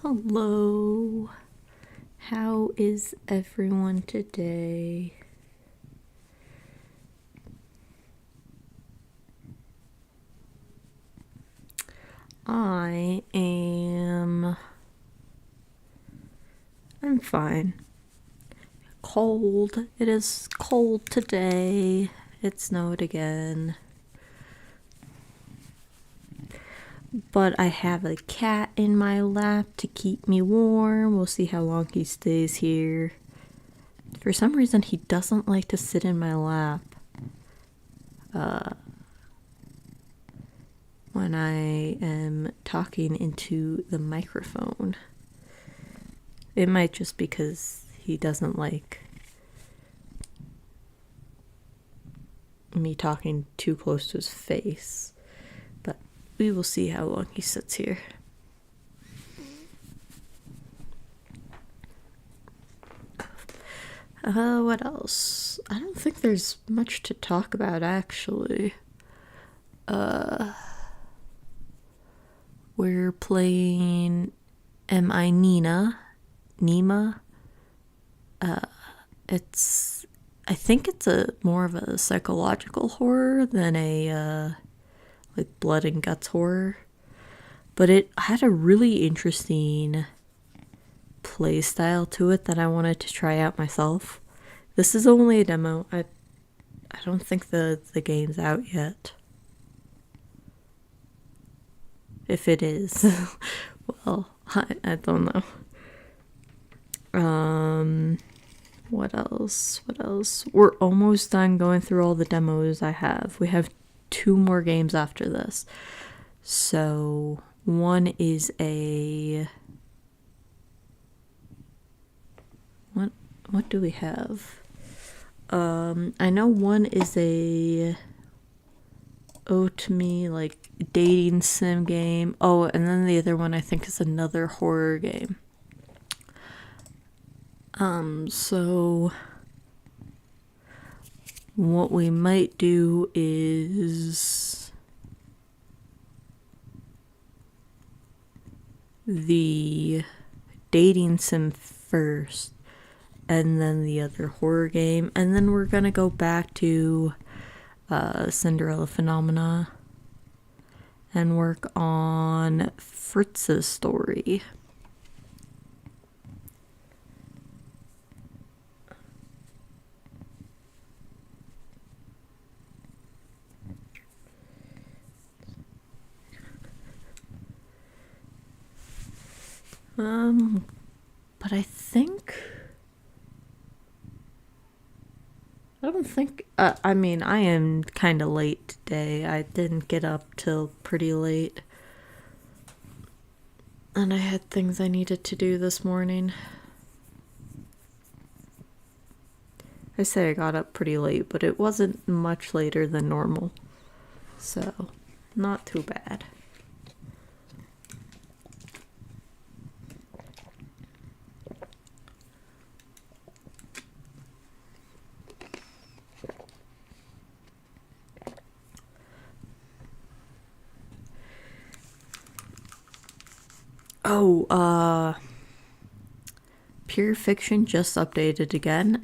Hello. How is everyone today? I'm fine. Cold. It is cold today. It snowed again. But I have a cat in my lap to keep me warm. We'll see how long he stays here. For some reason, he doesn't like to sit in my lap when I am talking into the microphone. It might just because he doesn't like me talking too close to his face. But we will see how long he sits here. What else? I don't think there's much to talk about, actually. We're playing I Nima. I think it's more of a psychological horror than a like blood and guts horror. But it had a really interesting play style to it that I wanted to try out myself. This is only a demo. I don't think the game's out yet. If it is, well, I don't know. What else? We're almost done going through all the demos I have. We have 2 more games after this. So, one is a... What do we have? I know one is a... to me, like, dating sim game. Oh, and then the other one I think is another horror game. So what we might do is the dating sim first, and then the other horror game, and then we're gonna go back to Cinderella Phenomena and work on Fritz's story. But I don't think, I am kind of late today. I didn't get up till pretty late. And I had things I needed to do this morning. I say I got up pretty late, but it wasn't much later than normal. So, not too bad. Oh, Pure Fiction just updated again.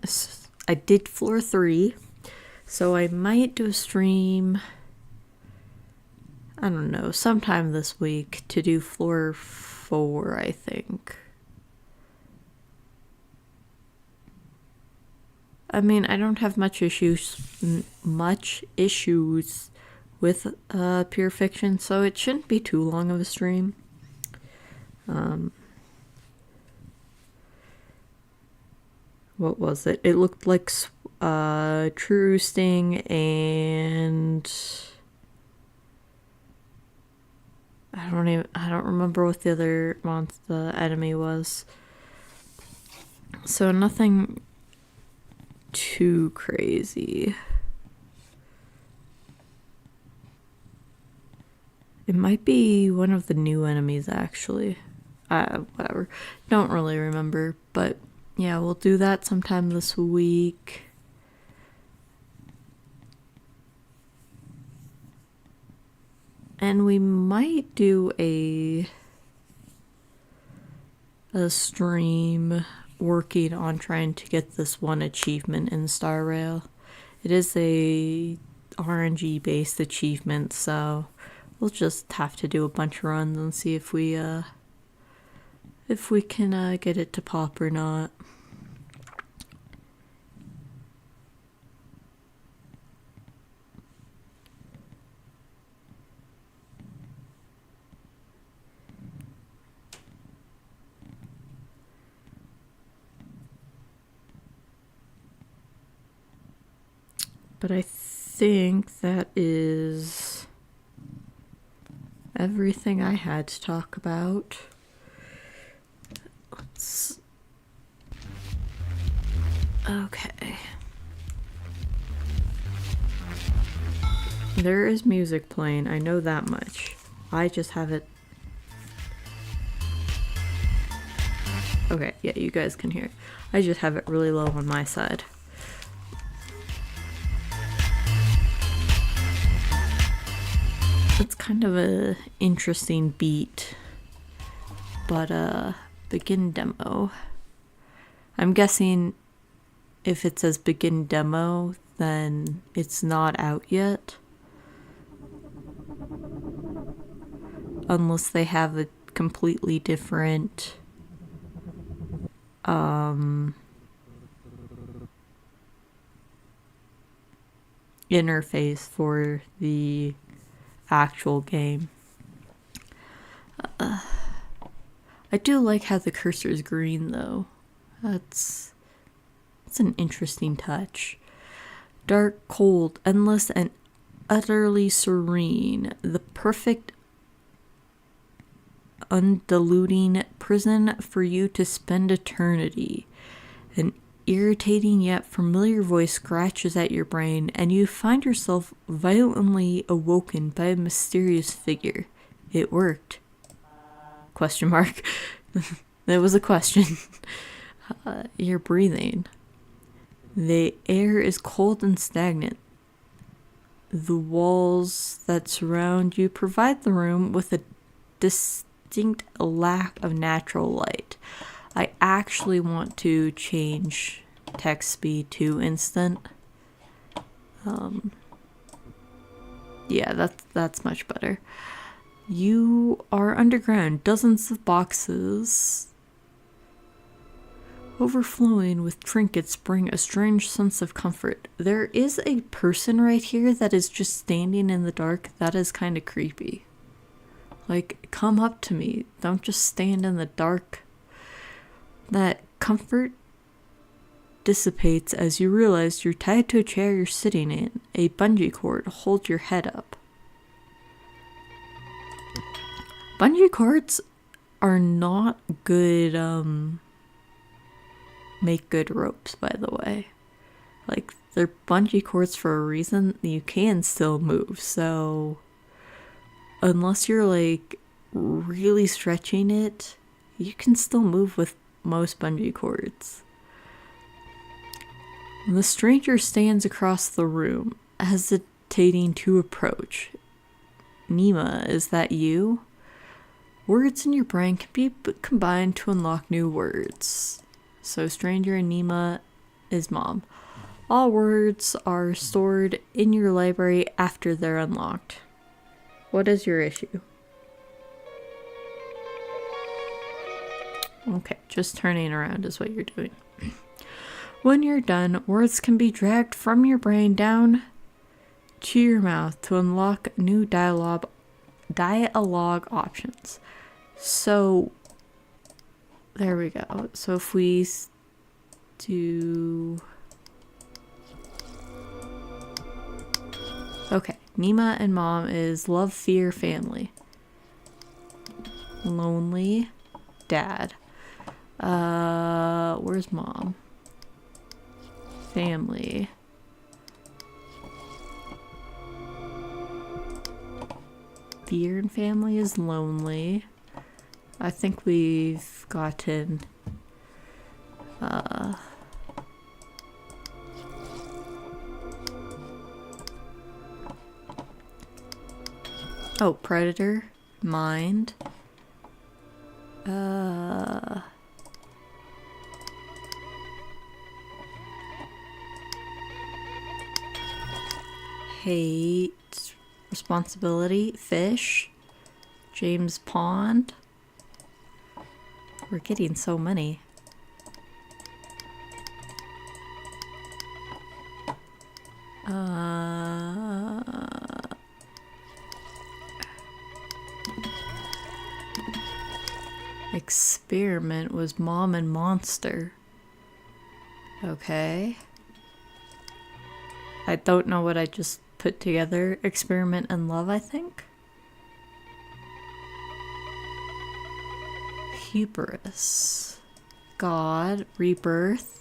I did floor 3, so I might do a stream, I don't know, sometime this week to do floor 4, I think. I mean, I don't have much issues with Pure Fiction, so it shouldn't be too long of a stream. What was it? It looked like True Sting and I don't remember what the other the enemy was. So nothing too crazy. It might be one of the new enemies, actually. Whatever. Don't really remember, but yeah, we'll do that sometime this week. And we might do a a stream working on trying to get this one achievement in Star Rail. It is a RNG based achievement, so we'll just have to do a bunch of runs and see if we can get it to pop or not. But I think that is everything I had to talk about. Okay. There is music playing, I know that much. I just have it. Okay, yeah, you guys can hear it. I just have it really low on my side. It's kind of a interesting beat, but begin demo. I'm guessing if it says begin demo, then it's not out yet. Unless they have a completely different interface for the actual game. I do like how the cursor is green though. That's an interesting touch. Dark, cold, endless, and utterly serene. The perfect undiluting prison for you to spend eternity. An irritating yet familiar voice scratches at your brain, and you find yourself violently awoken by a mysterious figure. It worked. Question mark. That was a question. You're breathing. The air is cold and stagnant. The walls that surround you provide the room with a distinct lack of natural light. I actually want to change text speed to instant. Yeah, that's much better. You are underground. Dozens of boxes overflowing with trinkets bring a strange sense of comfort. There is a person right here that is just standing in the dark. That is kind of creepy. Like, come up to me. Don't just stand in the dark. That comfort dissipates as you realize you're tied to a chair you're sitting in. A bungee cord holds your head up. Bungee cords are not good, make good ropes, by the way. Like, they're bungee cords for a reason. You can still move, so unless you're like really stretching it, you can still move with most bungee cords. The stranger stands across the room, hesitating to approach. Nima, is that you? Words in your brain can be combined to unlock new words. So stranger and Nima is mom. All words are stored in your library after they're unlocked. What is your issue? Okay, just turning around is what you're doing. When you're done, words can be dragged from your brain down to your mouth to unlock new dialogue options. So, there we go. So if we do... Okay, Nima and mom is love, fear, family. Lonely, dad. Where's mom? Family. Fear and family is lonely. I think we've gotten oh, predator, mind. hate, responsibility, fish, James Pond. We're getting so many. Experiment was mom and monster. Okay. I don't know what I just put together. Experiment and love, I think. Hubris. God. Rebirth.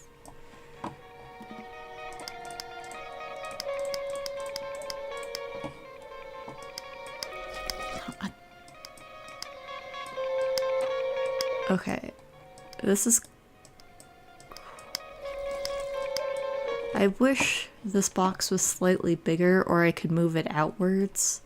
Okay. This is... I wish this box was slightly bigger or I could move it outwards.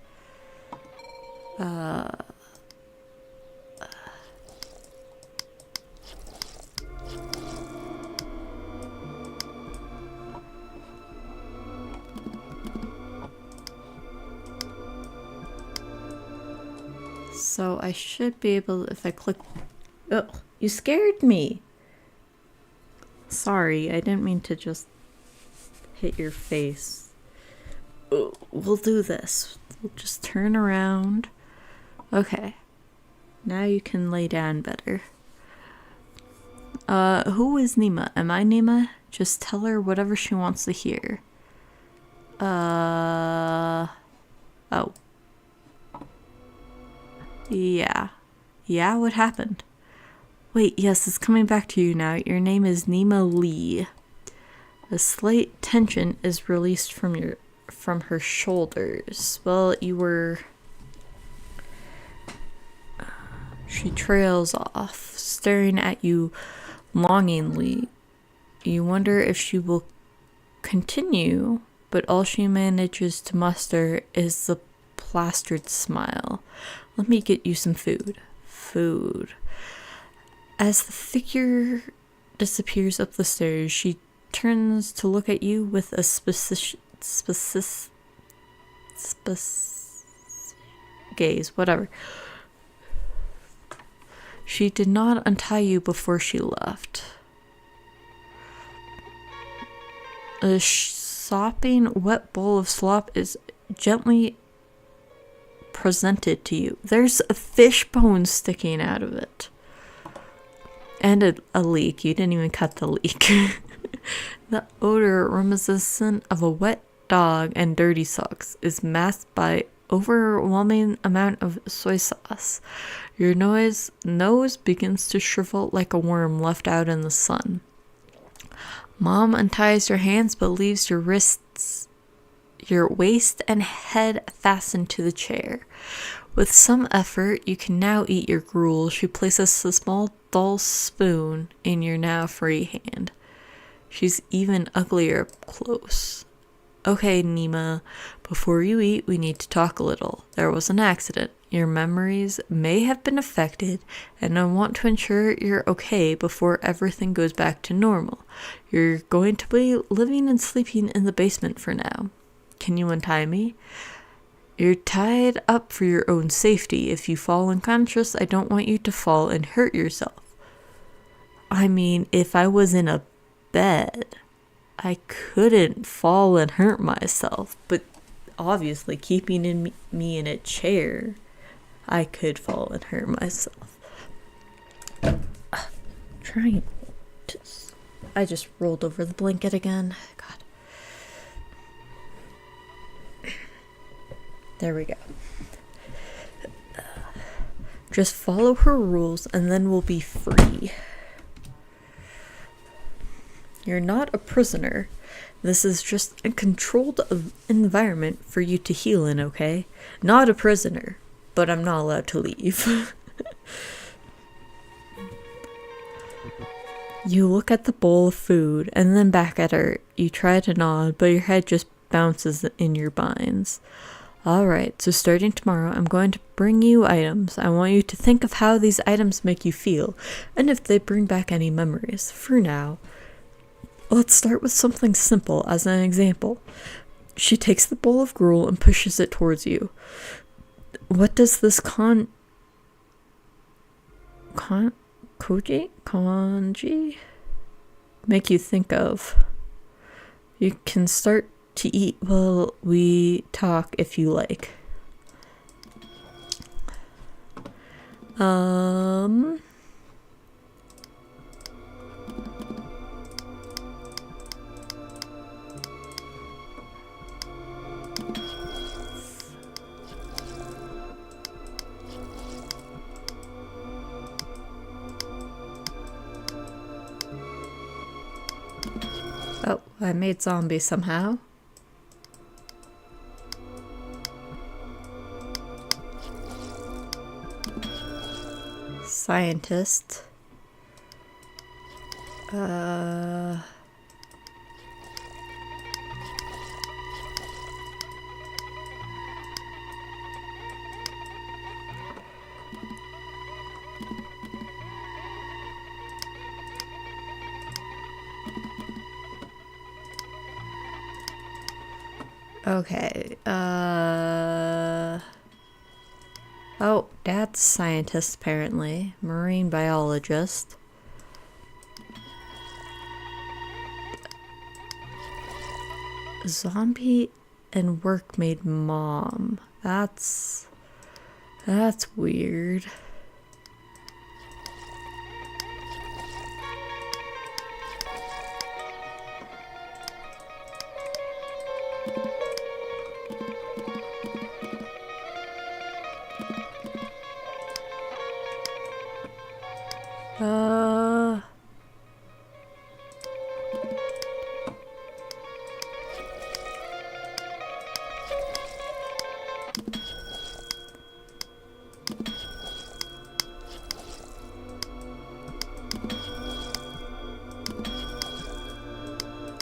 So I should be able, if I click... Oh, you scared me! Sorry, I didn't mean to just hit your face. We'll do this. We'll just turn around. Okay. Now you can lay down better. Who is Nima? Am I Nima? Just tell her whatever she wants to hear. Oh. Yeah. Yeah, what happened? Wait, yes, it's coming back to you now. Your name is Nima Lee. A slight tension is released from her shoulders. Well, you were... She trails off, staring at you longingly. You wonder if she will continue, but all she manages to muster is the plastered smile. Let me get you some food. Food. As the figure disappears up the stairs, she turns to look at you with a gaze, whatever. She did not untie you before she left. A sopping wet bowl of slop is gently presented to you. There's a fish bone sticking out of it. And a leak. You didn't even cut the leak. The odor, reminiscent of a wet dog and dirty socks, is masked by overwhelming amount of soy sauce. Your nose begins to shrivel like a worm left out in the sun. Mom unties your hands but leaves your wrists, your waist and head fastened to the chair. With some effort, you can now eat your gruel. She places a small dull spoon in your now free hand. She's even uglier up close. Okay, Nima, before you eat, we need to talk a little. There was an accident. Your memories may have been affected, and I want to ensure you're okay before everything goes back to normal. You're going to be living and sleeping in the basement for now. Can you untie me? You're tied up for your own safety. If you fall unconscious, I don't want you to fall and hurt yourself. I mean, if I was in a bed, I couldn't fall and hurt myself, but obviously keeping me in a chair, I could fall and hurt myself. Trying to... I just rolled over the blanket again. God. There we go. Just follow her rules and then we'll be free. You're not a prisoner. This is just a controlled environment for you to heal in, okay? Not a prisoner, but I'm not allowed to leave. You look at the bowl of food and then back at her. You try to nod, but your head just bounces in your binds. Alright, so starting tomorrow, I'm going to bring you items. I want you to think of how these items make you feel, and if they bring back any memories. For now, let's start with something simple as an example. She takes the bowl of gruel and pushes it towards you. What does this kanji make you think of? You can start to eat while we talk if you like. Oh, I made zombie somehow. Scientist. Okay, oh, Dad's a scientist apparently. Marine biologist. Zombie and work made mom. That's weird.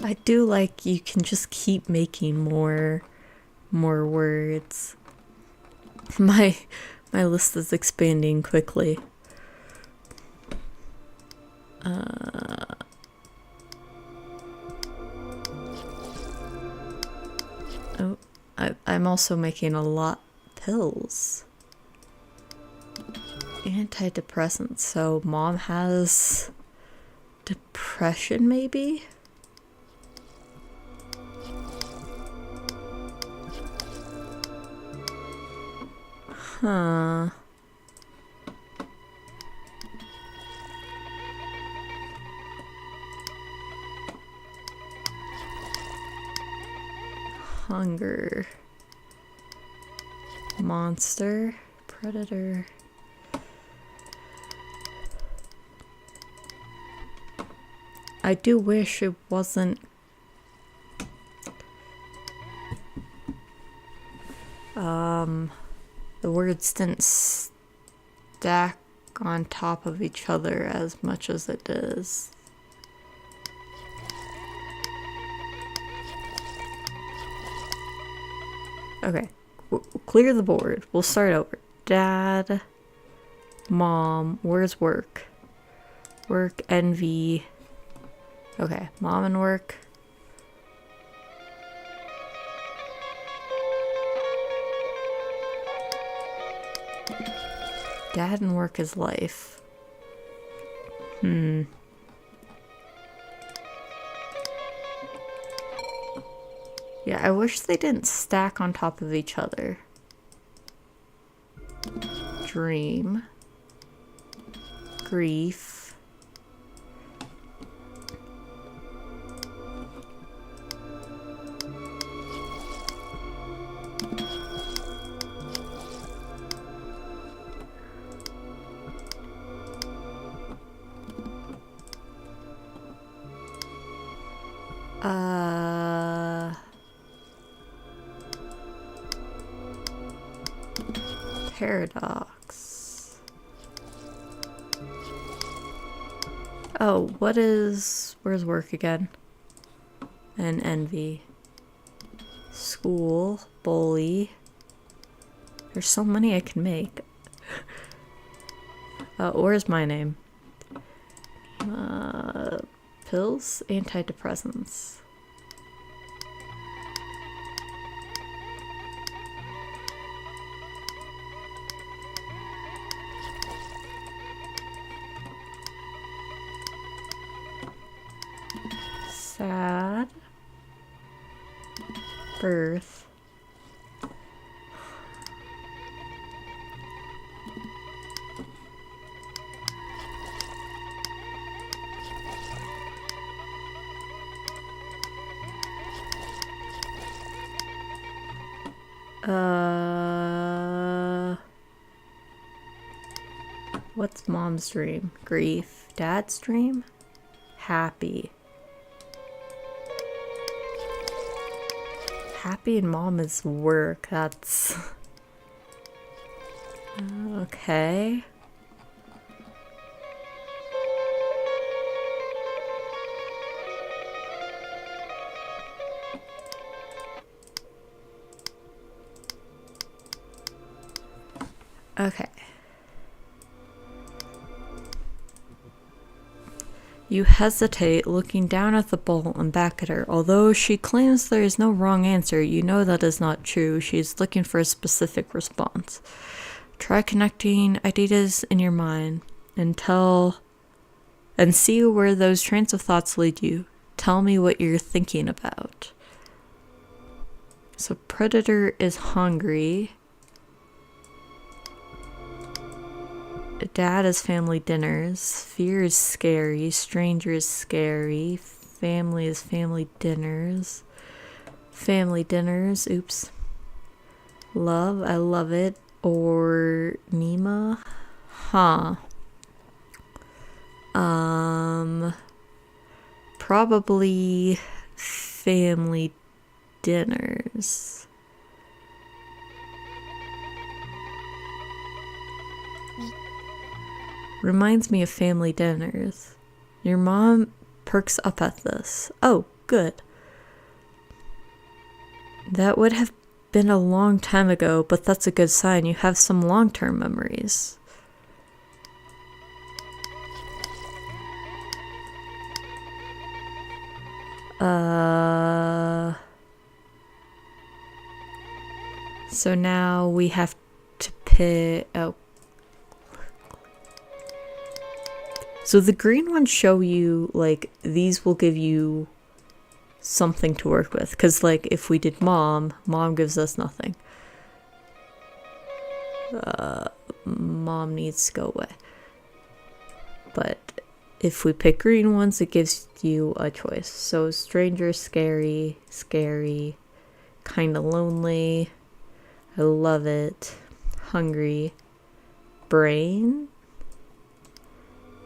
I do like you can just keep making more words. My list is expanding quickly. Oh, I'm also making a lot pills. Antidepressants. So mom has depression, maybe? Huh. Hunger. Monster. Predator. I do wish it wasn't the words didn't stack on top of each other as much as it does. Okay, clear the board. We'll start over. Dad, mom, where's work? Work, envy. Okay, mom and work. Dad and work is life. Yeah, I wish they didn't stack on top of each other. Dream. Grief. Paradox. Oh, where's work again? And envy. School, bully. There's so many I can make. Where's my name? Pills, antidepressants. sad, birth, what's mom's dream? Grief. Dad's dream? Happy. Happy and mom is work. That's... okay. Okay. You hesitate, looking down at the bowl and back at her. Although she claims there is no wrong answer, you know that is not true. She is looking for a specific response. Try connecting ideas in your mind and see where those trains of thoughts lead you. Tell me what you're thinking about. So predator is hungry. Dad is family dinners. Fear is scary. Stranger is scary. Family is family dinners. Family dinners. Oops. Love. I love it. Or Nima. Huh. Probably family dinners. Reminds me of family dinners. Your mom perks up at this. Oh, good. That would have been a long time ago, but that's a good sign. You have some long-term memories. So now we have to pick... Oh. So the green ones show you, like, these will give you something to work with. Because, like, if we did mom gives us nothing. Mom needs to go away. But if we pick green ones, it gives you a choice. So stranger, scary, scary, kind of lonely. I love it. Hungry. Brain.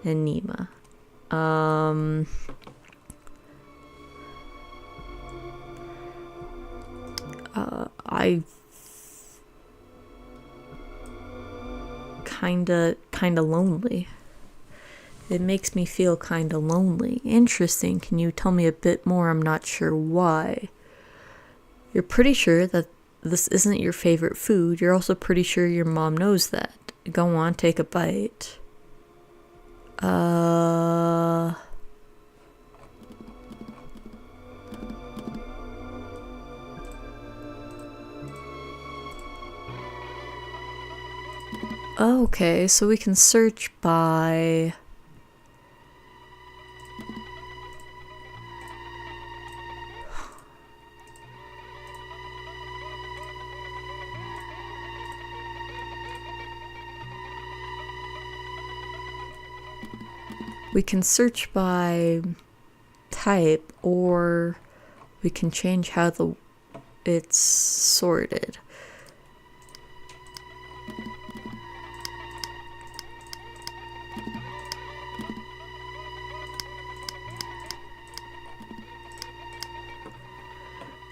And Nima. I kinda lonely. It makes me feel kinda lonely. Interesting. Can you tell me a bit more? I'm not sure why. You're pretty sure that this isn't your favorite food. You're also pretty sure your mom knows that. Go on, take a bite. Okay, so we can search by... We can search by type, or we can change how it's sorted.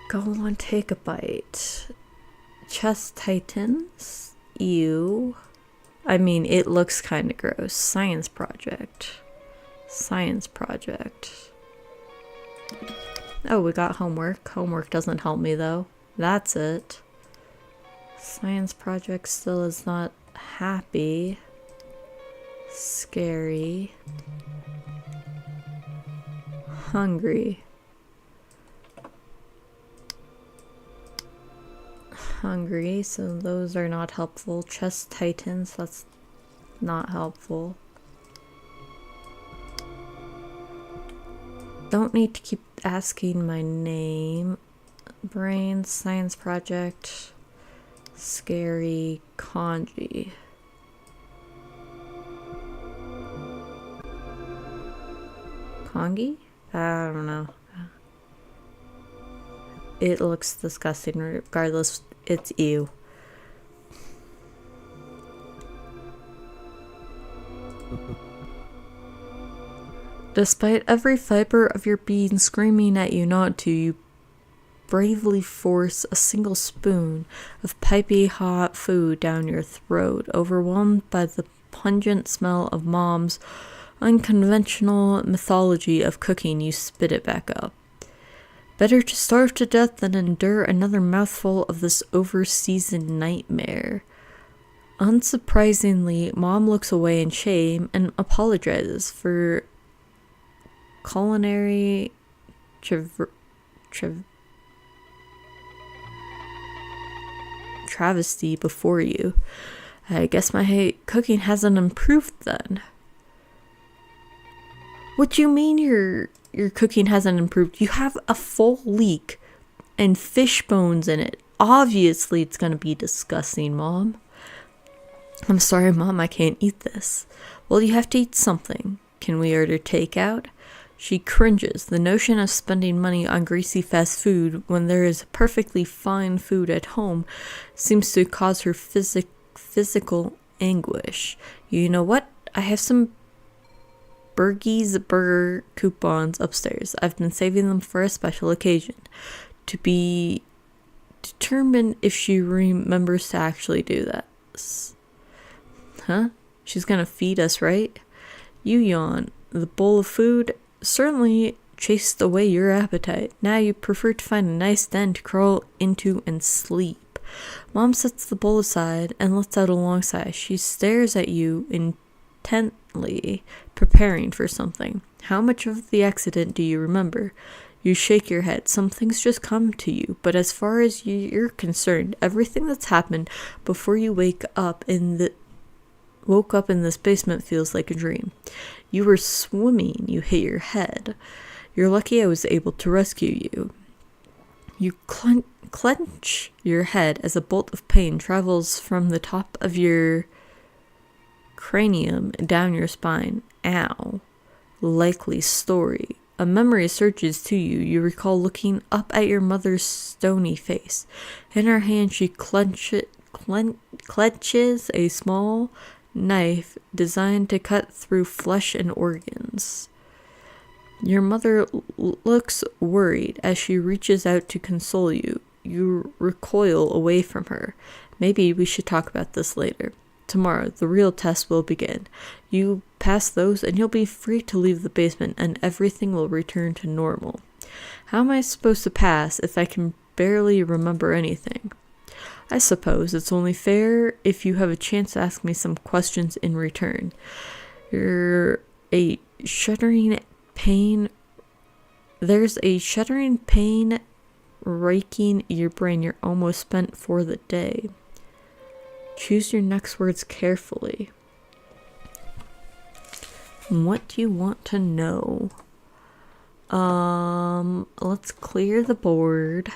Go on, take a bite. Chest tightens. Ew. I mean, it looks kind of gross. Science project. Science project. Oh, we got homework. Homework doesn't help me though. That's it. Science project still is not happy. Scary. Hungry. Hungry, so those are not helpful. Chest tightens, that's not helpful. don't need to keep asking my name. Brains, science project, scary, kanji. Kongi? I don't know. It looks disgusting. Regardless, it's ew. Despite every fiber of your being screaming at you not to, you bravely force a single spoon of piping hot food down your throat, overwhelmed by the pungent smell of Mom's unconventional mythology of cooking. You spit it back up. Better to starve to death than endure another mouthful of this overseasoned nightmare. Unsurprisingly, Mom looks away in shame and apologizes for culinary travesty before you. I guess my cooking hasn't improved then. What do you mean your cooking hasn't improved? You have a full leek and fish bones in it. Obviously it's gonna be disgusting, Mom. I'm sorry, Mom, I can't eat this. Well, you have to eat something. Can we order takeout? She cringes. The notion of spending money on greasy fast food when there is perfectly fine food at home seems to cause her physical anguish. You know what? I have some Bergie's burger coupons upstairs. I've been saving them for a special occasion. To be determined if she remembers to actually do that. Huh? She's gonna feed us, right? You yawn. The bowl of food certainly chased away your appetite. Now you prefer to find a nice den to crawl into and sleep. Mom sets the bowl aside and lets out a long sigh. She stares at you intently, preparing for something. How much of the accident do you remember? You shake your head. Some things just come to you, but as far as you're concerned, everything that's happened before you woke up in this basement feels like a dream. You were swimming, you hit your head. You're lucky I was able to rescue you. You clench your head as a bolt of pain travels from the top of your cranium down your spine. Ow. Likely story. A memory surges to you. You recall looking up at your mother's stony face. In her hand, she clenches a small knife designed to cut through flesh and organs. Your mother looks worried as she reaches out to console you. You recoil away from her. Maybe we should talk about this later. Tomorrow, the real test will begin. You pass those and you'll be free to leave the basement and everything will return to normal. How am I supposed to pass if I can barely remember anything? I suppose it's only fair if you have a chance to ask me some questions in return. There's a shuddering pain raking your brain. You're almost spent for the day. Choose your next words carefully. What do you want to know? Let's clear the board.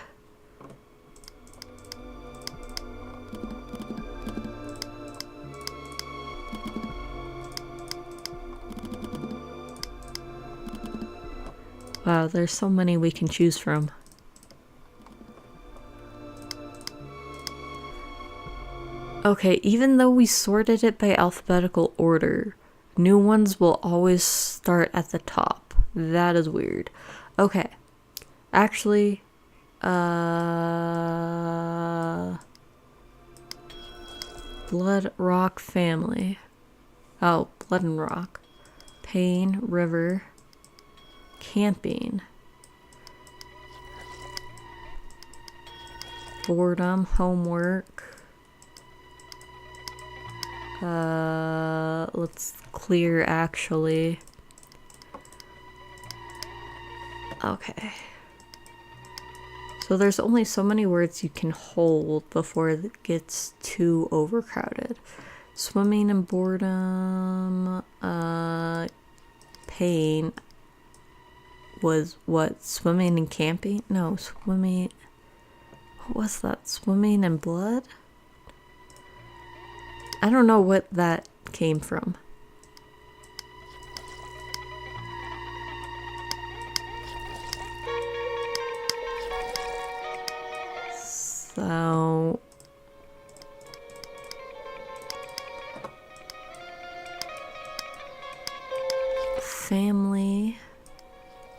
Wow, there's so many we can choose from. Okay, even though we sorted it by alphabetical order, new ones will always start at the top. That is weird. Okay. Actually, Blood Rock family. Oh, Blood and Rock. Pain, river, camping, boredom, homework. Let's clear actually. Okay. So there's only so many words you can hold before it gets too overcrowded. Swimming and boredom, pain. was what? Swimming and camping? No, swimming. What was that? Swimming and blood? I don't know what that came from. So family,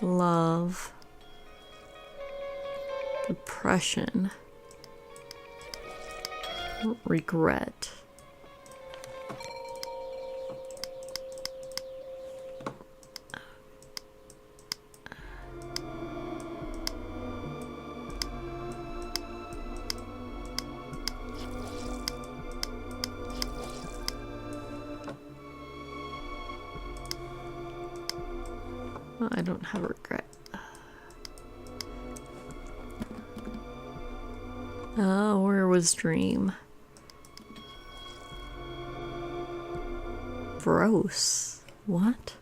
love, depression, regret. I don't have regret. Where was dream? Gross. What?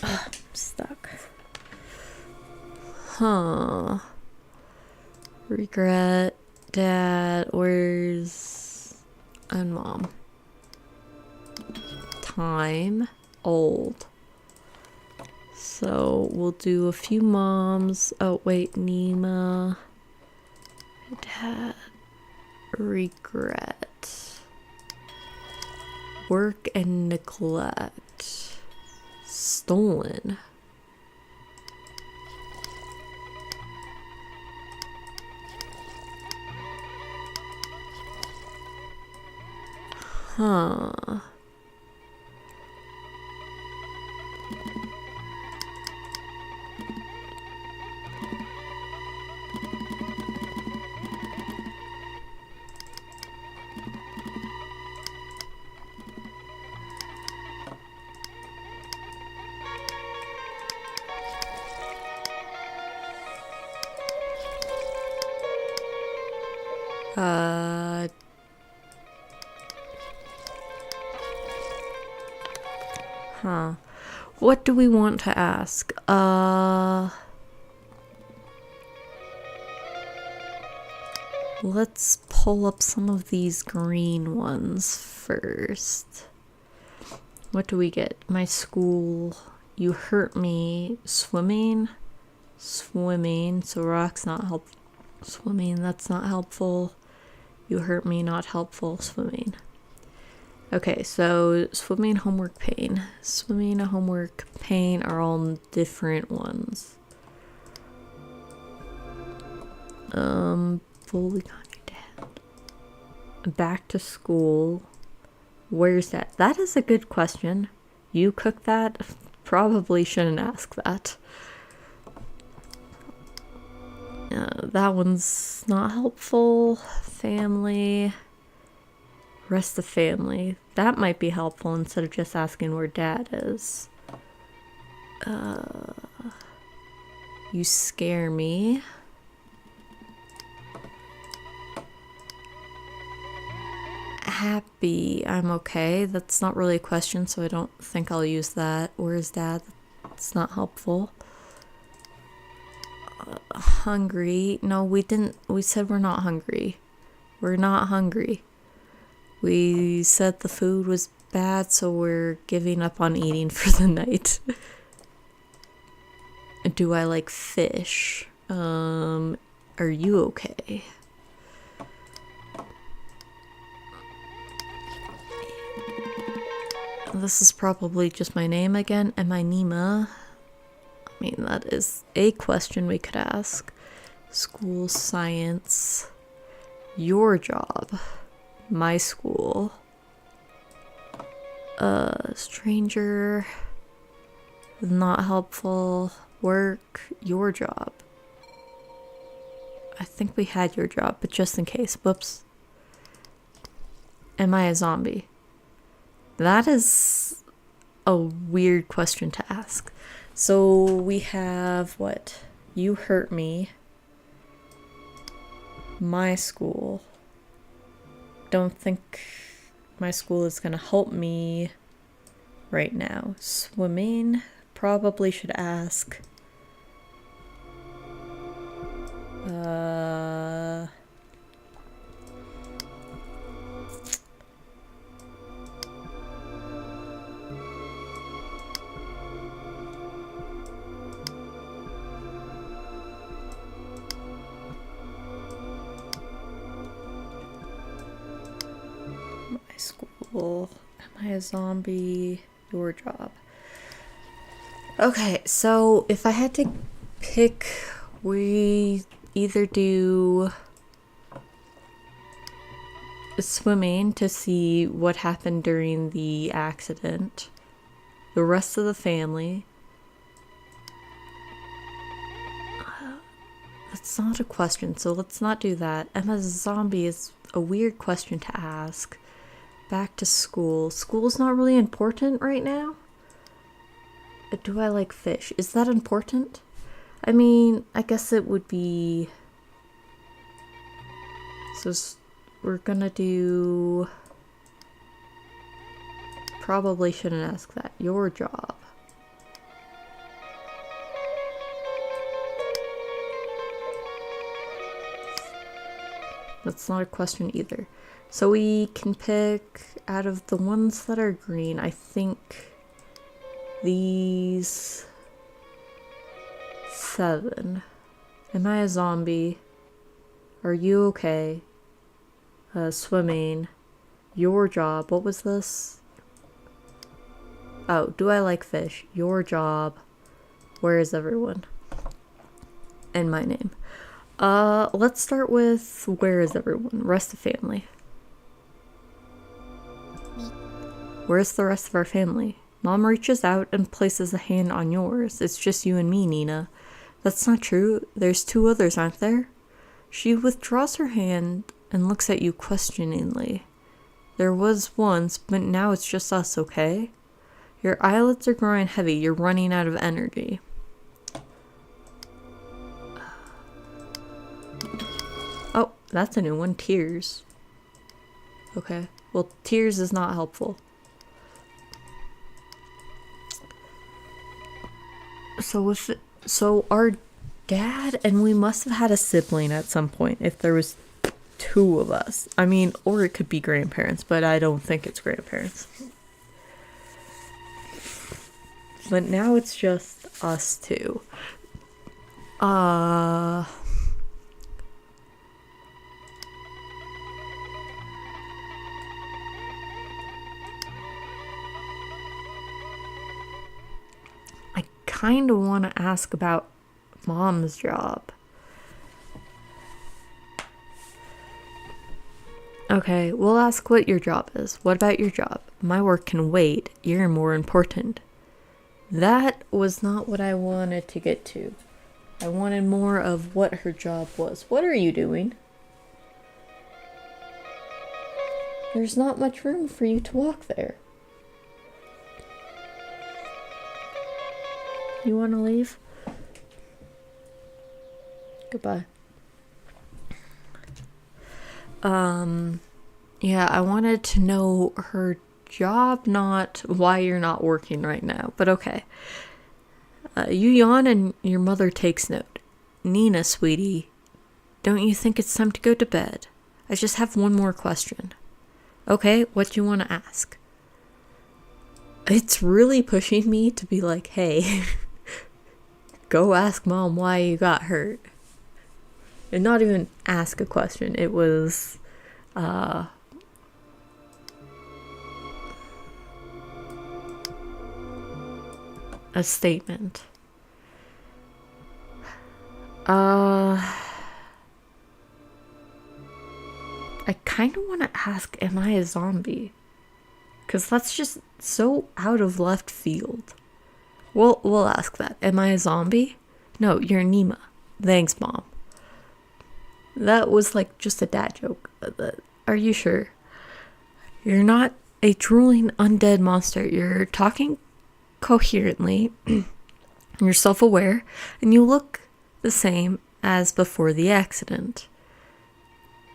I'm stuck. Huh. Regret, dad, where's... and mom. Time, old. So we'll do a few moms. Oh wait, Nima. Dad. Regret. Work and neglect. Stolen. Huh. Huh. What do we want to ask? Let's pull up some of these green ones first. What do we get? My school. You hurt me. Swimming. Swimming. So rock's not helpful. Swimming, that's not helpful. You hurt me, not helpful. Swimming. Okay, so swimming, homework, pain. Swimming, homework, pain are all different ones. Fully on your dad. Back to school. Where's that? That is a good question. You cook that? Probably shouldn't ask that. That one's not helpful. Family. Rest of family. That might be helpful instead of just asking where dad is. You scare me. Happy. I'm okay. That's not really a question, so I don't think I'll use that. Where is dad? That's not helpful. Hungry. No, we didn't. We said we're not hungry. We're not hungry. We said the food was bad, so we're giving up on eating for the night. Do I like fish? Are you okay? This is probably just my name again. Am I Nima? I mean, that is a question we could ask. School, science. Your job. My school. Stranger. Not helpful. Work. Your job. I think we had your job, but just in case. Whoops. Am I a zombie? That is a weird question to ask. So we have what? You hurt me. My school. Don't think my school is gonna help me. right now? Swimming? Probably should ask. My school. Am I a zombie? Your job. Okay, so if I had to pick, we either do swimming to see what happened during the accident, the rest of the family. That's not a question, so let's not do that. Emma's zombie is a weird question to ask. Back to school. School's not really important right now. Do I like fish? Is that important? I mean, I guess it would be... So we're gonna do... Probably shouldn't ask that. Your job. That's not a question either. So we can pick out of the ones that are green, I think these 7. Am I a zombie? Are you okay? Swimming. Your job. What was this? Oh, do I like fish? Your job. Where is everyone? And my name. Let's start with where is everyone? Rest of family. Where's the rest of our family? Mom reaches out and places a hand on yours. It's just you and me, Nina. That's not true. There's 2 others, aren't there? She withdraws her hand and looks at you questioningly. There was once, but now it's just us, okay? Your eyelids are growing heavy. You're running out of energy. Oh, that's a new one. Tears. Okay. Well, tears is not helpful. So our dad, and we must have had a sibling at some point if there was 2 of us. I mean, or it could be grandparents, but I don't think it's grandparents. But now it's just us 2. I kind of want to ask about Mom's job. Okay, we'll ask what your job is. What about your job? My work can wait. You're more important. That was not what I wanted to get to. I wanted more of what her job was. What are you doing? There's not much room for you to walk there. You want to leave? Goodbye. Yeah, I wanted to know her job, not why you're not working right now, but okay. You yawn and your mother takes note. Nina, sweetie, don't you think it's time to go to bed? I just have one more question. Okay, what do you want to ask? It's really pushing me to be like, hey, go ask Mom why you got hurt. And not even ask a question. It was, a statement. I kind of want to ask, am I a zombie? Because that's just so out of left field. We'll ask that. Am I a zombie? No, you're Nima. Thanks, Mom. That was like just a dad joke. Are you sure? You're not a drooling undead monster. You're talking coherently. You're self-aware, and you look the same as before the accident.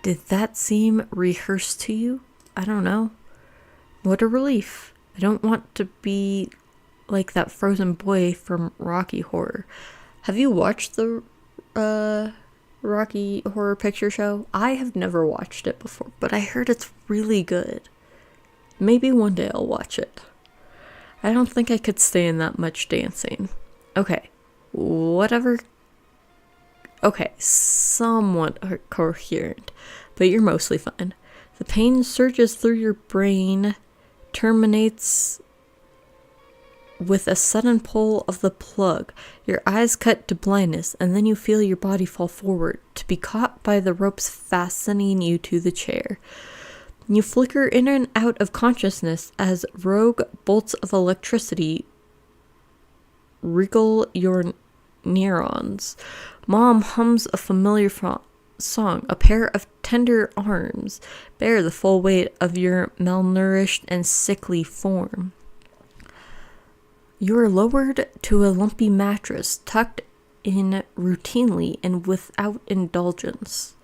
Did that seem rehearsed to you? I don't know. What a relief. I don't want to be like that frozen boy from Rocky Horror. Have you watched the Rocky Horror Picture Show? I have never watched it before, but I heard it's really good. Maybe one day I'll watch it. I don't think I could stand that much dancing. Okay, whatever. Okay, somewhat coherent, but you're mostly fine. The pain surges through your brain, terminates with a sudden pull of the plug. Your eyes cut to blindness, and then you feel your body fall forward to be caught by the ropes fastening you to the chair. You flicker in and out of consciousness as rogue bolts of electricity wrinkle your neurons. Mom hums a familiar song. A pair of tender arms bear the full weight of your malnourished and sickly form. You are lowered to a lumpy mattress, tucked in routinely and without indulgence.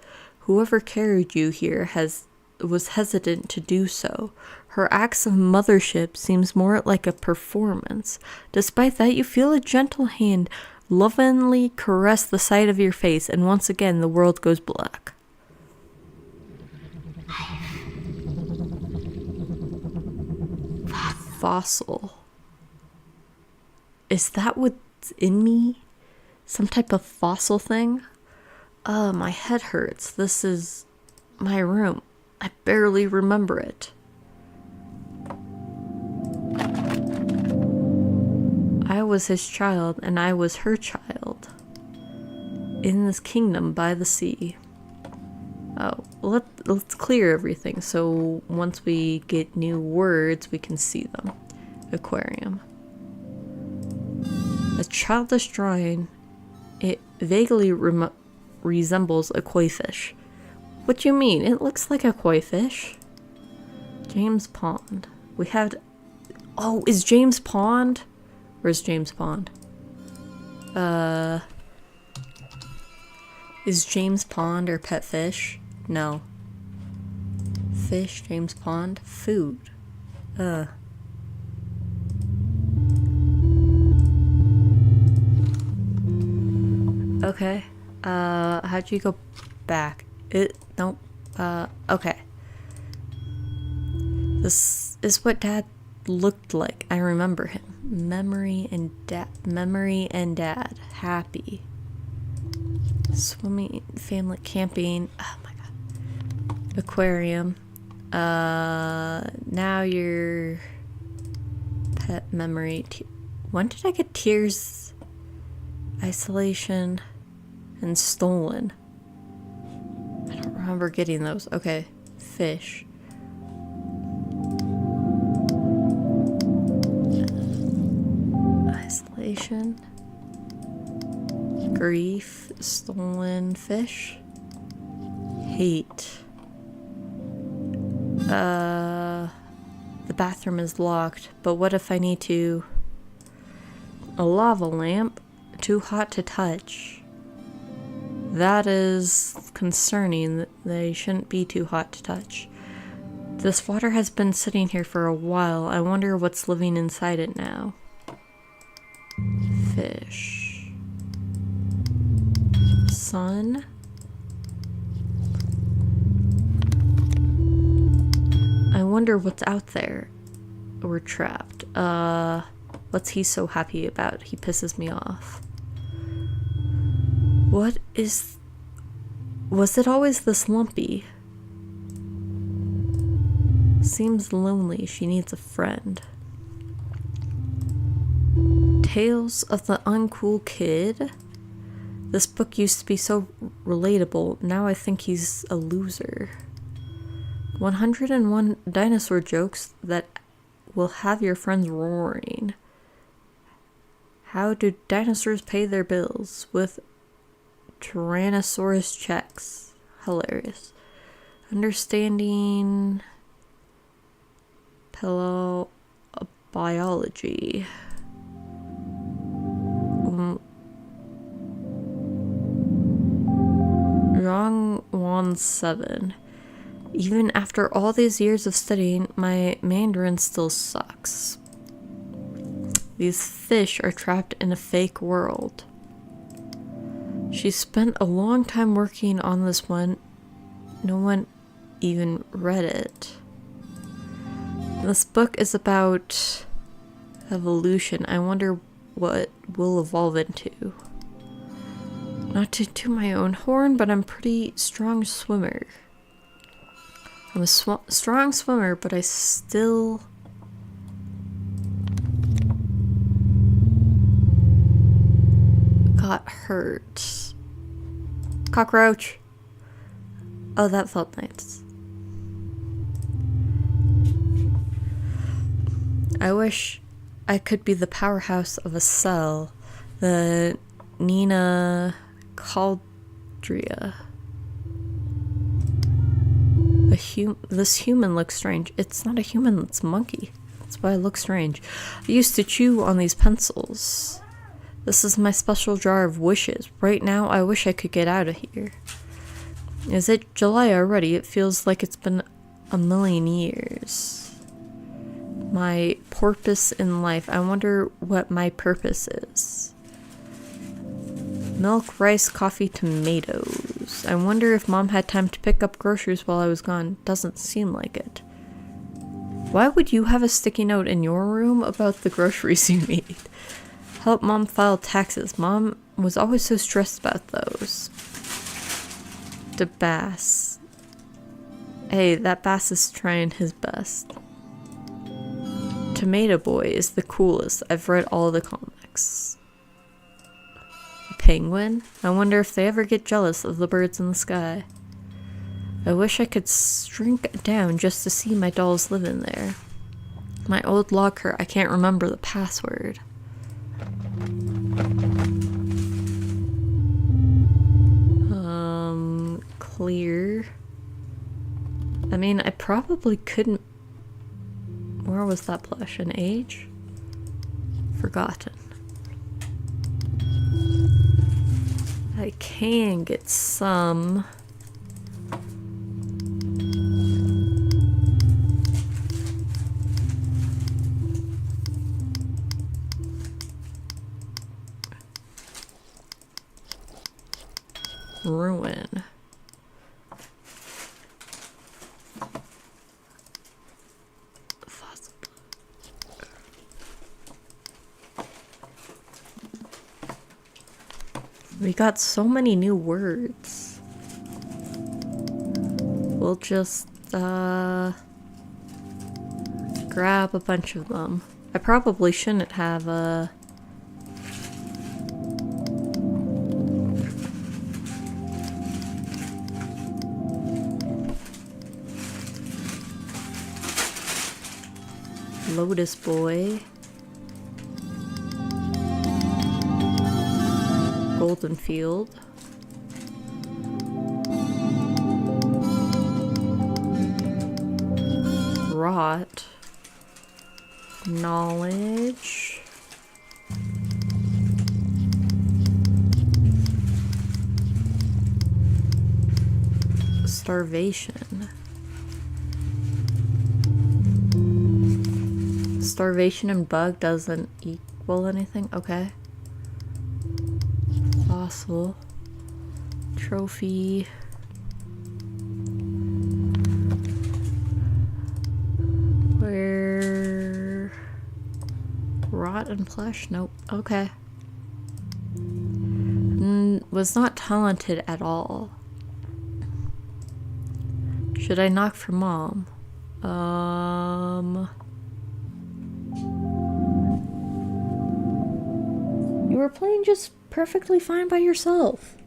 Whoever carried you here was hesitant to do so. Her acts of mothership seems more like a performance. Despite that, you feel a gentle hand lovingly caress the side of your face, and once again the world goes black. Fossil. Is that what's in me? Some type of fossil thing? My head hurts. This is my room. I barely remember it. I was his child, and I was her child. In this kingdom by the sea. Oh, let's clear everything, so once we get new words, we can see them. Aquarium. A childish drawing. It vaguely resembles a koi fish. What do you mean? It looks like a koi fish. James Pond. We had... Oh, is James Pond? Where's James Pond? Is James Pond our pet fish? No. Fish, James Pond, food. Okay. How'd you go back? Nope. Okay. This is what Dad looked like. I remember him. Memory and dad. Happy. Swimming, family, camping. Oh my god. Aquarium. Now your pet memory. When did I get tears? Isolation and stolen. I don't remember getting those. Okay. Fish. Isolation. Grief. Stolen fish. Hate. The bathroom is locked, but what if I need to... A lava lamp? Too hot to touch. That is concerning. They shouldn't be too hot to touch. This water has been sitting here for a while. I wonder what's living inside it now. Fish. Sun. I wonder what's out there. We're trapped. What's he so happy about? He pisses me off. What is... Was it always this lumpy? Seems lonely. She needs a friend. Tales of the Uncool Kid. This book used to be so relatable. Now I think he's a loser. 101 dinosaur jokes that will have your friends roaring. How do dinosaurs pay their bills? With Tyrannosaurus checks. Hilarious. Understanding biology. Wrong 1-7. Even after all these years of studying, my Mandarin still sucks. These fish are trapped in a fake world. She spent a long time working on this one. No one even read it. This book is about evolution. I wonder what we'll evolve into. Not to toot my own horn, but I'm a pretty strong swimmer. I'm a strong swimmer, but I still... got hurt. Cockroach! Oh, that felt nice. I wish I could be the powerhouse of a cell. The Nina Caldria. This human looks strange. It's not a human, it's a monkey. That's why it looks strange. I used to chew on these pencils. This is my special jar of wishes. Right now, I wish I could get out of here. Is it July already? It feels like it's been a million years. My purpose in life. I wonder what my purpose is. Milk, rice, coffee, tomatoes. I wonder if Mom had time to pick up groceries while I was gone. Doesn't seem like it. Why would you have a sticky note in your room about the groceries you need? Help Mom file taxes. Mom was always so stressed about those. The bass. Hey, that bass is trying his best. Tomato Boy is the coolest. I've read all the comics. A penguin? I wonder if they ever get jealous of the birds in the sky. I wish I could shrink down just to see my dolls live in there. My old locker, I can't remember the password. Clear. I mean, I probably couldn't... Where was that plush? An age? Forgotten. I can get some... ruin. We got so many new words. We'll just grab a bunch of them. I probably shouldn't have Lotus Boy. Golden Field. Rot. Knowledge. Starvation. Starvation and bug doesn't equal anything? Okay. Fossil. Trophy. Where... Rot and plush? Nope. Okay. Was not talented at all. Should I knock for Mom? You were playing just perfectly fine by yourself.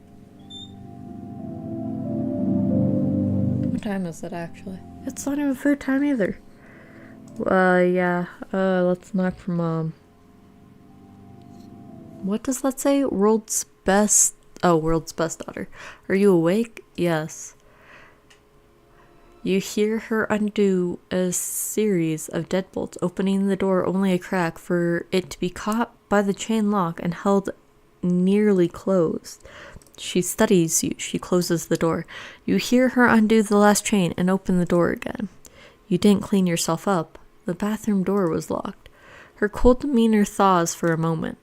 What time is it actually? It's not even food time either. Yeah. Let's knock for Mom. What does that say? World's best... Oh, world's best daughter. Are you awake? Yes. You hear her undo a series of deadbolts, opening the door only a crack for it to be caught by the chain lock and held nearly closed. She studies you. She closes the door. You hear her undo the last chain and open the door again. You didn't clean yourself up. The bathroom door was locked. Her cold demeanor thaws for a moment.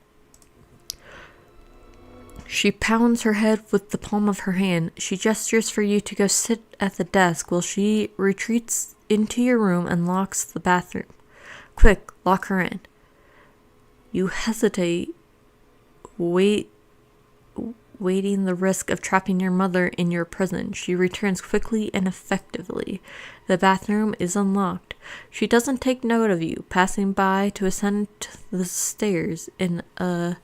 She pounds her head with the palm of her hand. She gestures for you to go sit at the desk while she retreats into your room and locks the bathroom. Quick, lock her in. You hesitate, waiting the risk of trapping your mother in your prison. She returns quickly and effectively. The bathroom is unlocked. She doesn't take note of you, passing by to ascend the stairs in a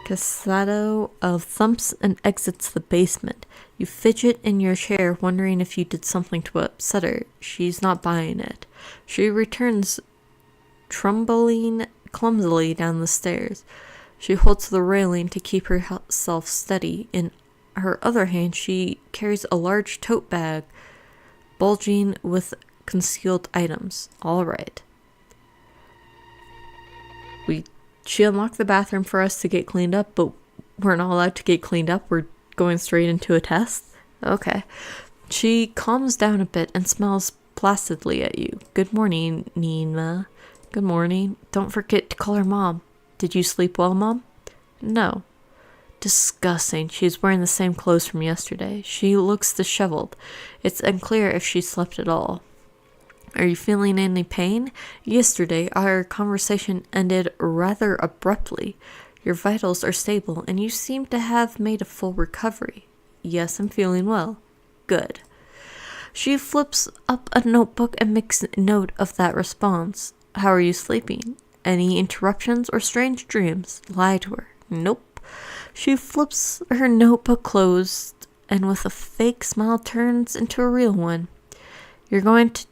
cassado of thumps and exits the basement. You fidget in your chair, wondering if you did something to upset her. She's not buying it. She returns, trembling clumsily down the stairs. She holds the railing to keep herself steady. In her other hand, she carries a large tote bag, bulging with concealed items. All right. She unlocked the bathroom for us to get cleaned up, but we're not allowed to get cleaned up. We're going straight into a test? Okay. She calms down a bit and smiles placidly at you. Good morning, Nima. Good morning. Don't forget to call her Mom. Did you sleep well, Mom? No. Disgusting. She's wearing the same clothes from yesterday. She looks disheveled. It's unclear if she slept at all. Are you feeling any pain? Yesterday, our conversation ended rather abruptly. Your vitals are stable, and you seem to have made a full recovery. Yes, I'm feeling well. Good. She flips up a notebook and makes note of that response. How are you sleeping? Any interruptions or strange dreams? Lie to her. Nope. She flips her notebook closed and with a fake smile turns into a real one. You're going to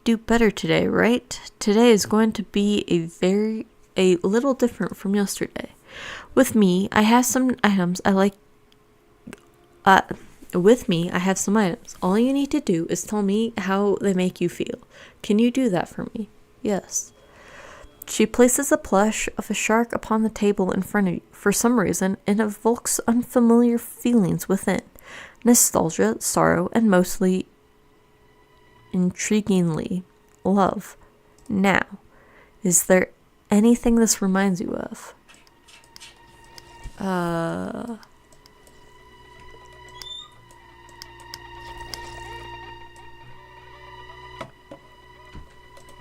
do better today, right? Today is going to be a little different from yesterday. With me, I have some items I like. With me, I have some items. All you need to do is tell me how they make you feel. Can you do that for me? Yes. She places a plush of a shark upon the table in front of you. For some reason, it evokes unfamiliar feelings within. Nostalgia, sorrow, and mostly, intriguingly, love. Now, is there anything this reminds you of?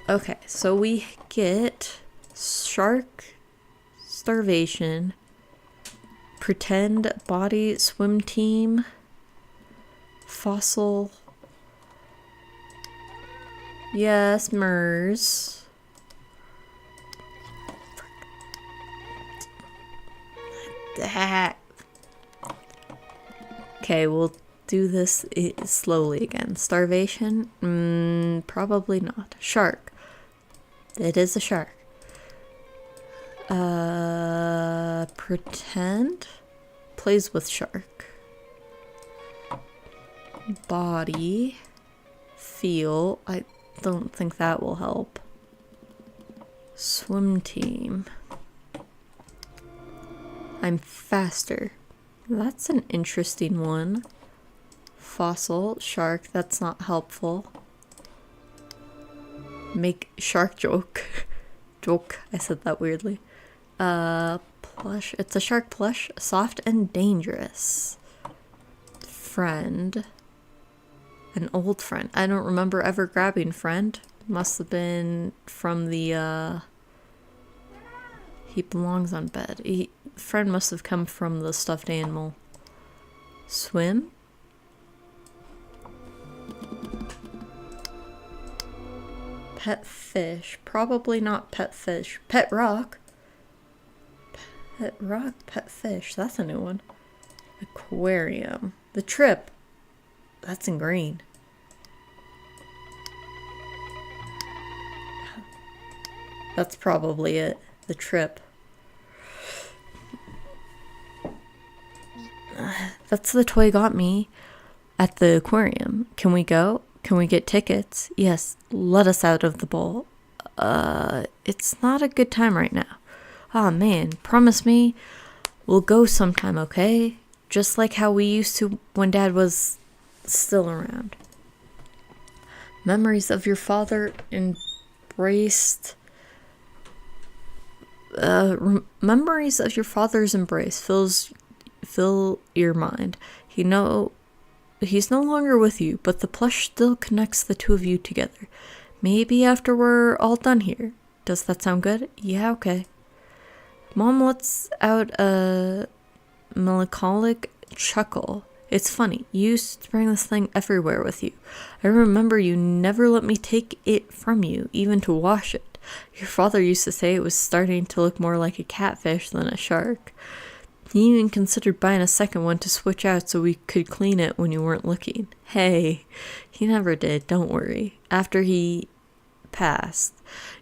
Okay, so we get shark, starvation, pretend body swim team, fossil, yes, MERS, okay, we'll do this slowly again. Starvation, probably not. Shark. It is a shark. Pretend plays with shark. Body. Feel. I don't think that will help. Swim team. I'm faster. That's an interesting one. Fossil. Shark. That's not helpful. Make shark joke. Joke. I said that weirdly. Plush. It's a shark plush. Soft and dangerous. Friend. An old friend. I don't remember ever grabbing friend. Must have been from the, he belongs on bed. Friend must have come from the stuffed animal. Swim. Pet fish. Probably not pet fish. Pet rock. Pet rock, pet fish. That's a new one. Aquarium. The trip. That's in green. That's probably it. The trip. That's the toy got me at the aquarium. Can we go? Can we get tickets? Yes, let us out of the bowl. It's not a good time right now. Aw, man, promise me We'll go sometime, okay? Just like how we used to when Dad was still around. Memories of your father embraced... memories of your father's embrace fill your mind. He's no longer with you, but the plush still connects the two of you together. Maybe after we're all done here. Does that sound good? Yeah, okay. Mom lets out a melancholic chuckle. It's funny. You used to bring this thing everywhere with you. I remember you never let me take it from you, even to wash it. Your father used to say it was starting to look more like a catfish than a shark. He even considered buying a second one to switch out so we could clean it when you weren't looking. Hey, he never did, don't worry. After he passed,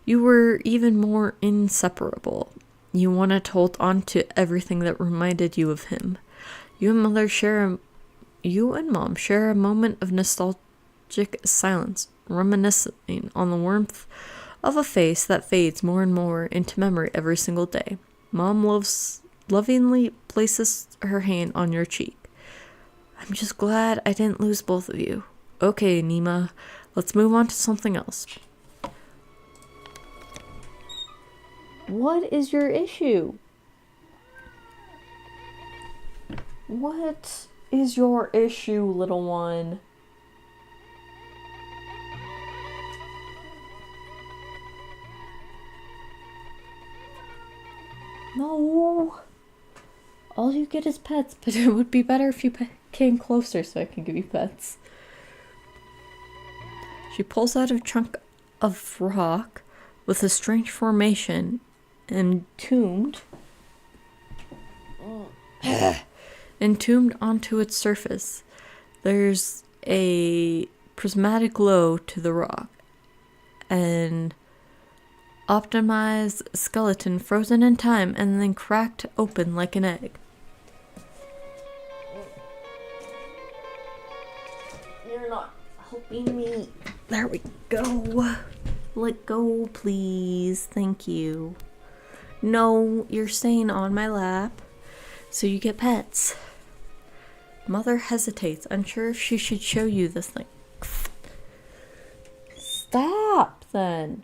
you were even more inseparable. You wanted to hold on to everything that reminded you of him. You and Mom share a moment of nostalgic silence, reminiscing on the warmth of a face that fades more and more into memory every single day. Mom lovingly places her hand on your cheek. I'm just glad I didn't lose both of you. Okay, Nima, let's move on to something else. What is your issue? What is your issue, little one? No. All you get is pets, but it would be better if you came closer so I can give you pets. She pulls out a chunk of rock with a strange formation entombed onto its surface. There's a prismatic glow to the rock, an optimized skeleton frozen in time and then cracked open like an egg. You're not helping me. There we go. Let go, please. Thank you. No, you're staying on my lap, so you get pets. Mother hesitates, unsure if she should show you this thing. Stop, then.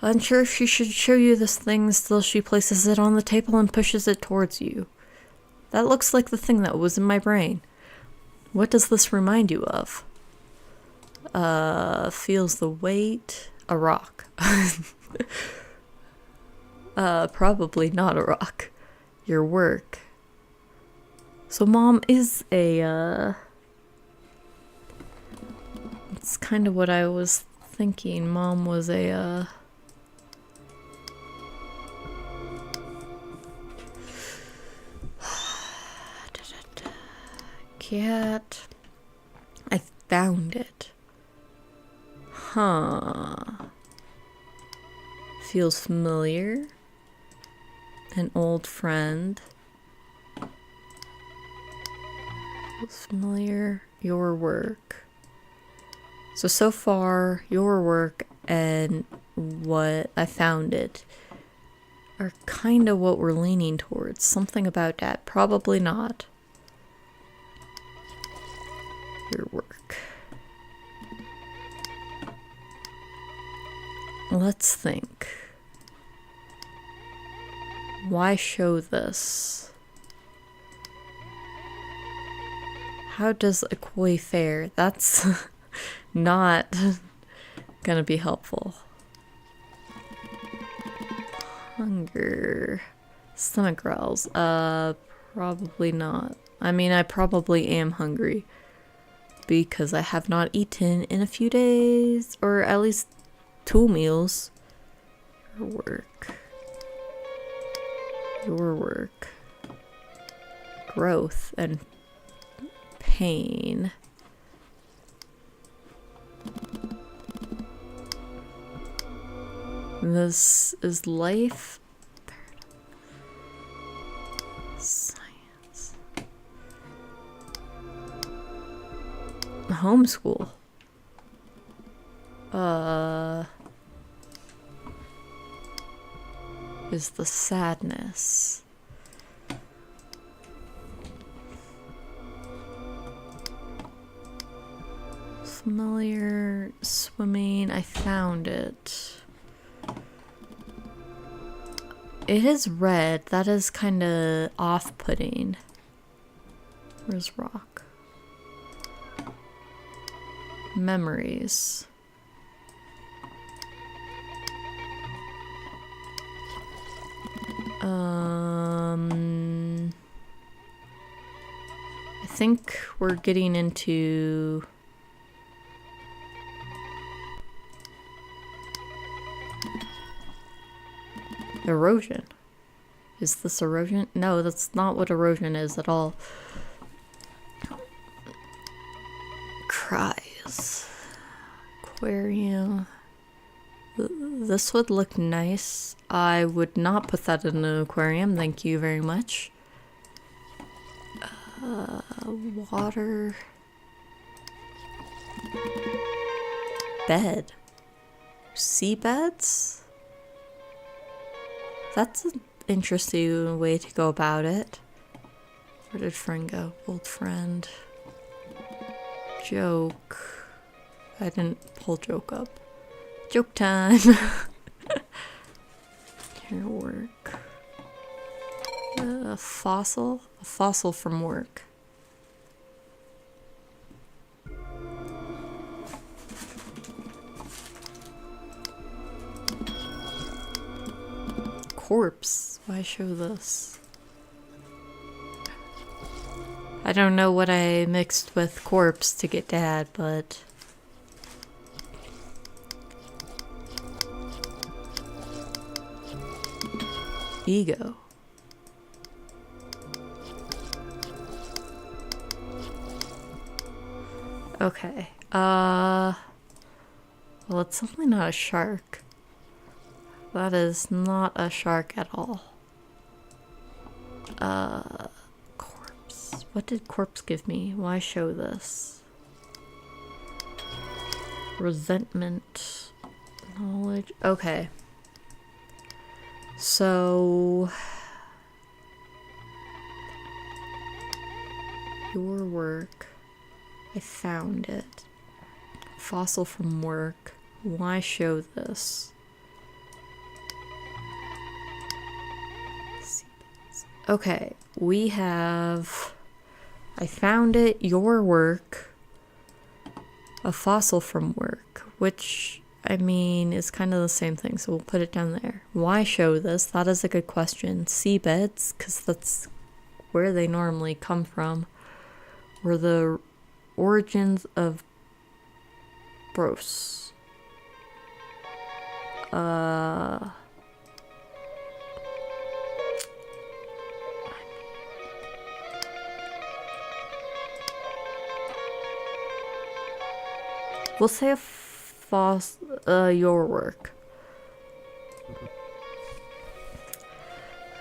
Unsure if she should show you this thing, still she places it on the table and pushes it towards you. That looks like the thing that was in my brain. What does this remind you of? Feels the weight. A rock. Probably not a rock. Your work. So Mom is a, it's kind of what I was thinking. Mom was a, cat. I found it. Huh. Feels familiar. An old friend. Feels familiar. Your work. So far, your work and what I found it are kind of what we're leaning towards. Something about that. Probably not. Your work. Let's think. Why show this? How does a koi fare? That's not gonna be helpful. Hunger. Stomach growls. Probably not. I mean, I probably am hungry because I have not eaten in a few days, or at least 2 meals. Your work. Your work. Growth and pain. This is life. Science. Homeschool. is the sadness. Familiar swimming. I found it. It is red. That is kind of off-putting. Where's rock? Memories. I think we're getting into erosion. Is this erosion? No, that's not what erosion is at all. Cries. Aquarium. This would look nice. I would not put that in an aquarium. Thank you very much. Water. Bed. Seabeds? That's an interesting way to go about it. Where did friend go? Old friend. Joke. I didn't pull joke up. Joke time. Here, work. A fossil? A fossil from work. Corpse. Why show this? I don't know what I mixed with corpse to get dad, but ego. Okay. Well, it's definitely not a shark. That is not a shark at all. Corpse. What did corpse give me? Why show this? Resentment. Knowledge. Okay. So your work. I found it. Fossil from work. Why show this? Okay, we have, I found it, your work, a fossil from work, which, I mean, is kind of the same thing, so we'll put it down there. Why show this? That is a good question. Seabeds, because that's where they normally come from, were the origins of Bros. We'll say your work.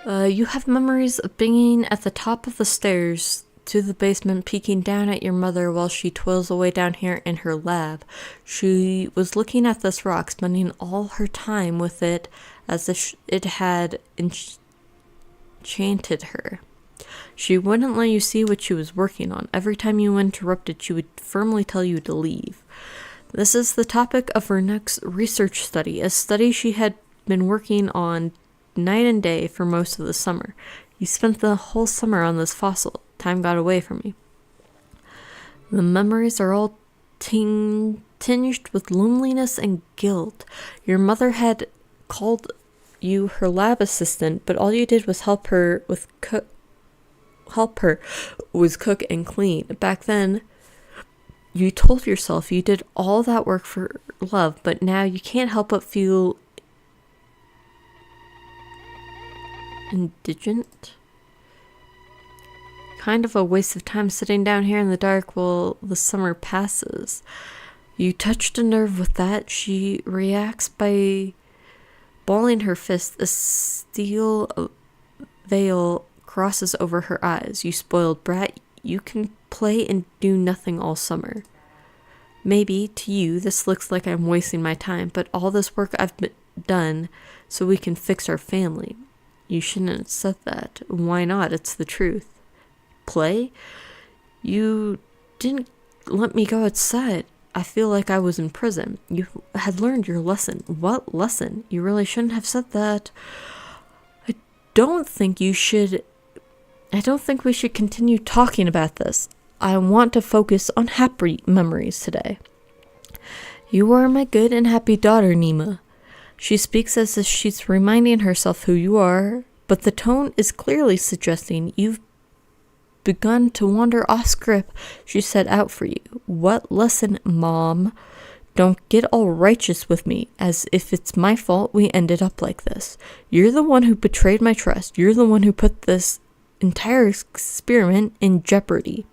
You have memories of being at the top of the stairs to the basement, peeking down at your mother while she toils away down here in her lab. She was looking at this rock, spending all her time with it as if it had enchanted her. She wouldn't let you see what she was working on. Every time you interrupted, she would firmly tell you to leave. This is the topic of her next research study, a study she had been working on night and day for most of the summer. You spent the whole summer on this fossil. Time got away from me. The memories are all tinged with loneliness and guilt. Your mother had called you her lab assistant, but all you did was help her cook and clean. Back then, you told yourself you did all that work for love, but now you can't help but feel indigent. Kind of a waste of time sitting down here in the dark while the summer passes. You touched a nerve with that. She reacts by balling her fist. A steel veil crosses over her eyes. You spoiled brat. You can play and do nothing all summer. Maybe to you this looks like I'm wasting my time, but all this work I've done so we can fix our family. You shouldn't have said that. Why not? It's the truth. Play? You didn't let me go outside. I feel like I was in prison. You had learned your lesson. What lesson? You really shouldn't have said that. I don't think we should continue talking about this. I want to focus on happy memories today. You are my good and happy daughter, Nima. She speaks as if she's reminding herself who you are, but the tone is clearly suggesting you've begun to wander off script she set out for you. What lesson, Mom? Don't get all righteous with me, as if it's my fault we ended up like this. You're the one who betrayed my trust. You're the one who put this entire experiment in jeopardy.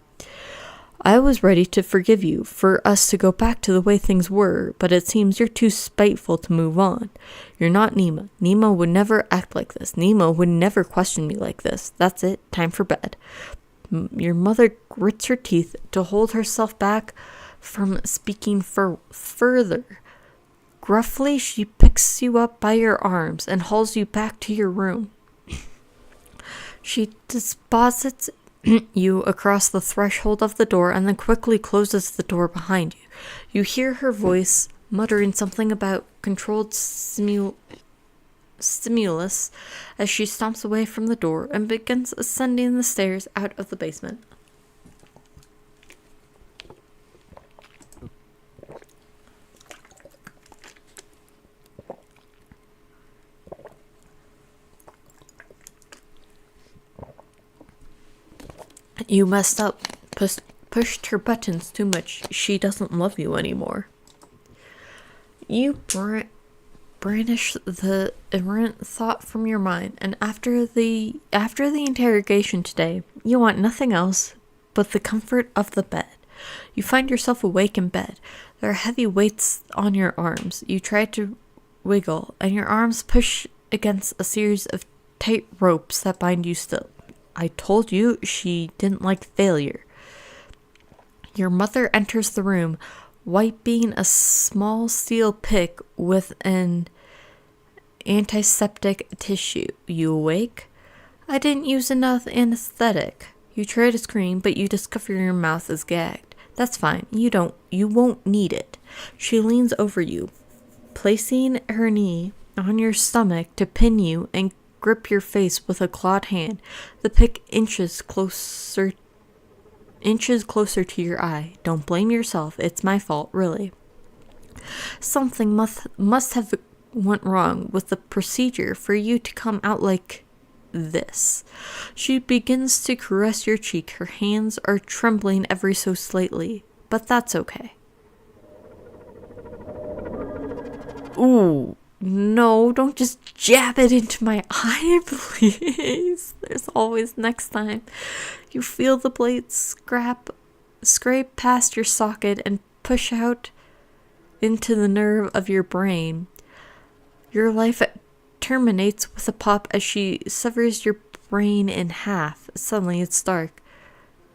I was ready to forgive you, for us to go back to the way things were, but it seems you're too spiteful to move on. You're not Nima. Nima would never act like this. Nima would never question me like this. That's it. Time for bed. Your mother grits her teeth to hold herself back from speaking further. Gruffly, she picks you up by your arms and hauls you back to your room. She deposits you across the threshold of the door and then quickly closes the door behind you. You hear her voice muttering something about controlled stimulus as she stomps away from the door and begins ascending the stairs out of the basement. You messed up. Pushed her buttons too much. She doesn't love you anymore. You banish the errant thought from your mind, and after the interrogation today, you want nothing else but the comfort of the bed. You find yourself awake in bed. There are heavy weights on your arms. You try to wiggle, and your arms push against a series of tight ropes that bind you still. I told you she didn't like failure. Your mother enters the room, wiping a small steel pick with an antiseptic tissue. You awake? I didn't use enough anesthetic. You try to scream, but you discover your mouth is gagged. That's fine. You won't need it. She leans over you, placing her knee on your stomach to pin you and grip your face with a clawed hand. The pick inches closer to your eye. Don't blame yourself. It's my fault, really. Something must have went wrong with the procedure for you to come out like this. She begins to caress your cheek. Her hands are trembling ever so slightly, but that's okay. Ooh. No, don't just jab it into my eye, please. There's always next time. You feel the blade scrape past your socket and push out into the nerve of your brain. Your life terminates with a pop as she severs your brain in half. Suddenly it's dark.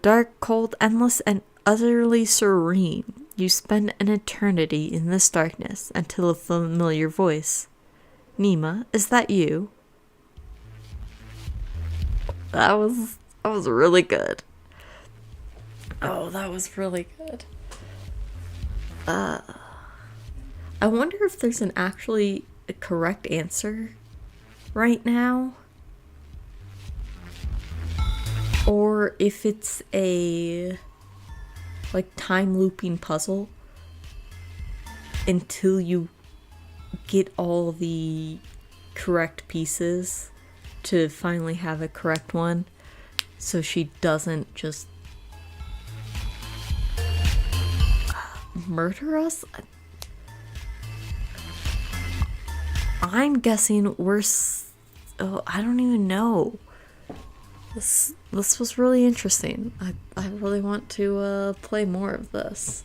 Dark, cold, endless, and utterly serene. You spend an eternity in this darkness until a familiar voice. Nima, is that you? That was really good. Oh, that was really good. I wonder if there's a correct answer right now. Or if it's a time looping puzzle until you get all the correct pieces to finally have a correct one, so she doesn't just murder us. I'm guessing I don't even know. This was really interesting. I really want to play more of this.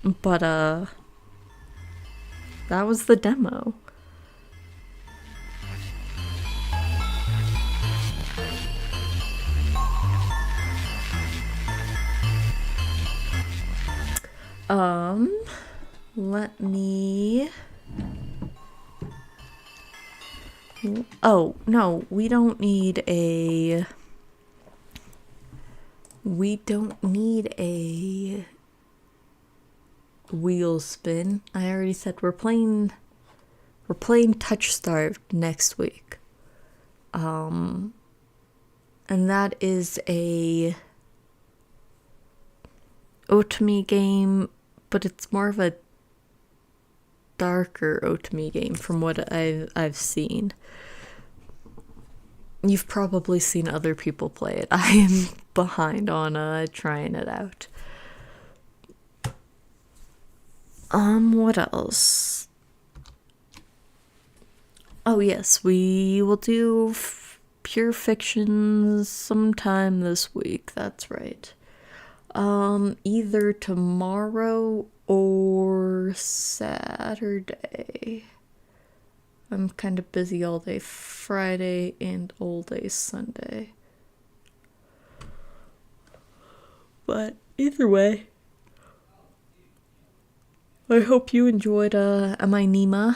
But that was the demo. Let me Oh, no, we don't need a wheel spin. I already said we're playing Touch Starved next week. And that is a Otome game, but it's more of a darker Otome game from what I've seen. You've probably seen other people play it. I am behind on trying it out. What else? Oh yes, we will do pure fiction sometime this week. That's right. Either tomorrow or Saturday. I'm kind of busy all day Friday and all day Sunday. But either way, I hope you enjoyed I Nima,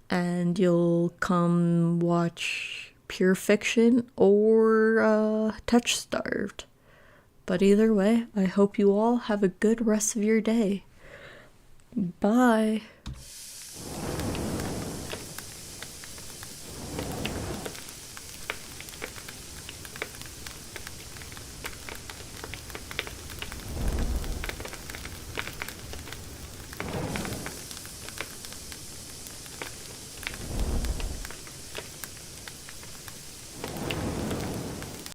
and you'll come watch Pure Fiction or Touch Starved. But either way, I hope you all have a good rest of your day. Bye.